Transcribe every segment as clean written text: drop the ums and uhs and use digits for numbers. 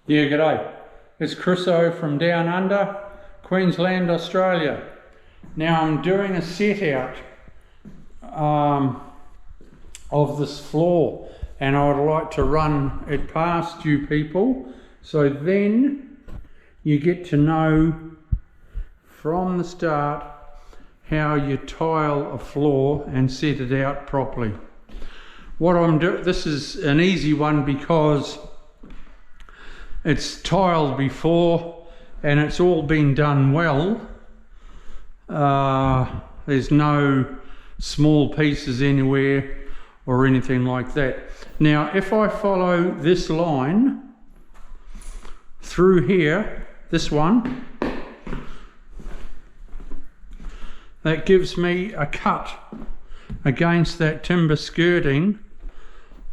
Yeah, g'day. It's Chris O from Down Under, Queensland, Australia. Now I'm doing a set out of this floor, and I would like to run it past you people, so then you get to know from the start how you tile a floor and set it out properly. What I'm doing, this is an easy one because it's tiled before and it's all been done well. There's no small pieces anywhere or anything like that. Now if I follow this line through here, this one, that gives me a cut against that timber skirting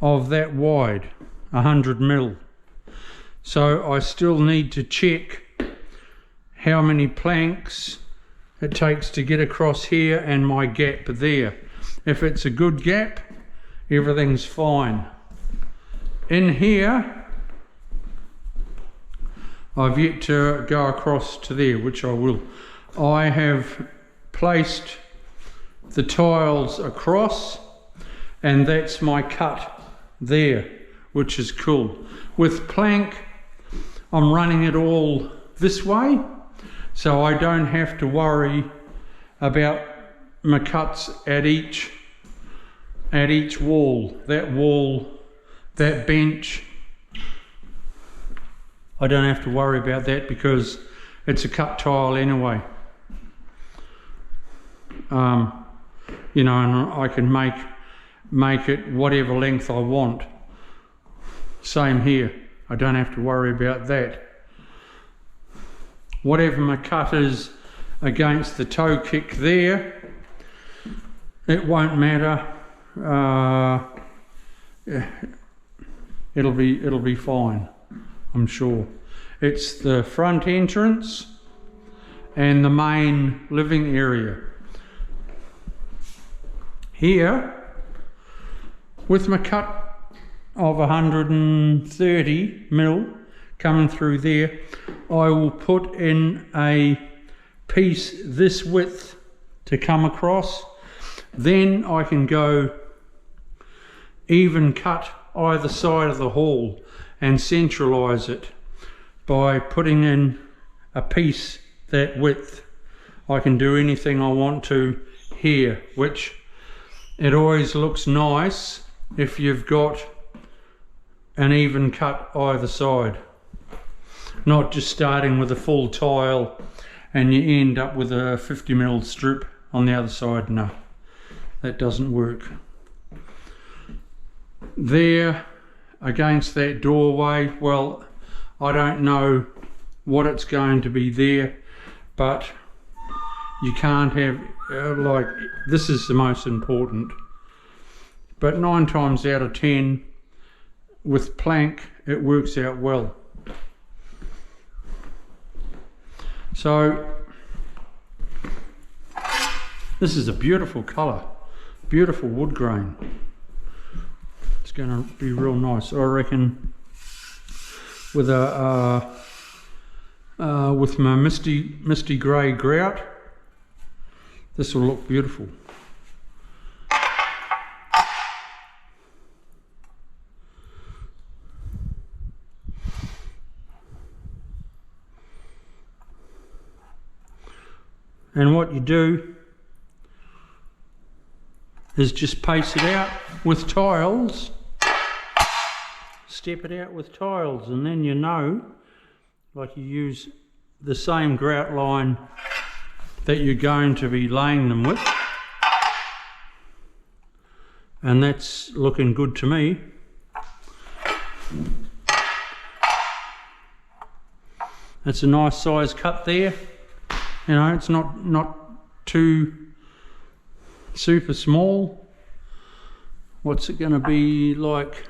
of that wide, 100 mil. So I still need to check how many planks it takes to get across here and my gap there. If it's a good gap, everything's fine. In here, I've yet to go across to there, which I will. I have placed the tiles across, and that's my cut there, which is cool. With plank, I'm running it all this way, so I don't have to worry about my cuts at each wall, that bench. I don't have to worry about that because it's a cut tile anyway. You know, and I can make it whatever length I want. Same here, I don't have to worry about that. Whatever my cut is against the toe kick there, it won't matter. It'll be fine, I'm sure. It's the front entrance and the main living area. Here, with my cut of 130 mil coming through there, I will put in a piece this width to come across. Then I can go even cut either side of the hall and centralize it by putting in a piece that width. I can do anything I want to here, which it always looks nice if you've got an even cut either side, not just starting with a full tile and you end up with a 50 mil strip on the other side. No, that doesn't work. There against that doorway, well, I don't know what it's going to be there, but you can't have like, this is the most important, but 9 times out of 10 with plank it works out well. So this is a beautiful colour, beautiful wood grain. It's going to be real nice, I reckon, with with my misty grey grout. This will look beautiful. And what you do is just paste it out with tiles, step it out with tiles, and then you know, like you use the same grout line that you're going to be laying them with, and that's looking good to me. That's a nice size cut there, you know, it's not too super small. What's it going to be like?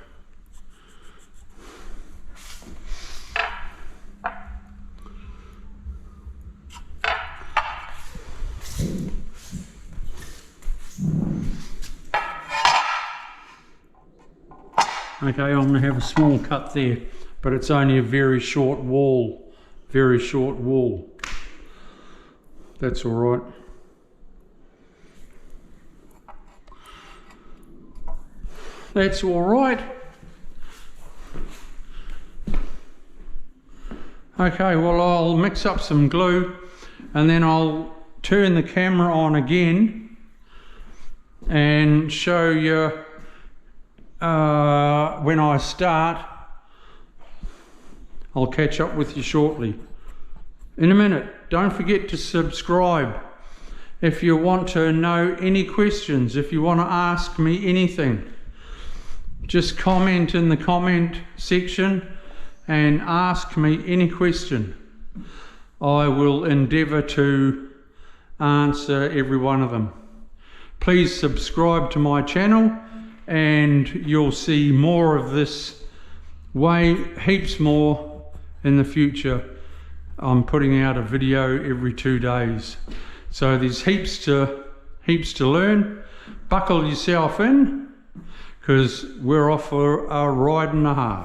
Okay, I'm going to have a small cut there. but it's only a very short wall, That's all right. That's all right. Okay, well, I'll mix up some glue and then I'll turn the camera on again and show you when I start. I'll catch up with you shortly. In a minute. Don't forget to subscribe. If you want to know any questions, if you want to ask me anything, just comment in the comment section and ask me any question. I will endeavour to answer every one of them. Please subscribe to my channel and you'll see more of this, heaps more in the future. I'm putting out a video every 2 days. So there's heaps to learn. Buckle yourself in, because we're off for a ride and a half.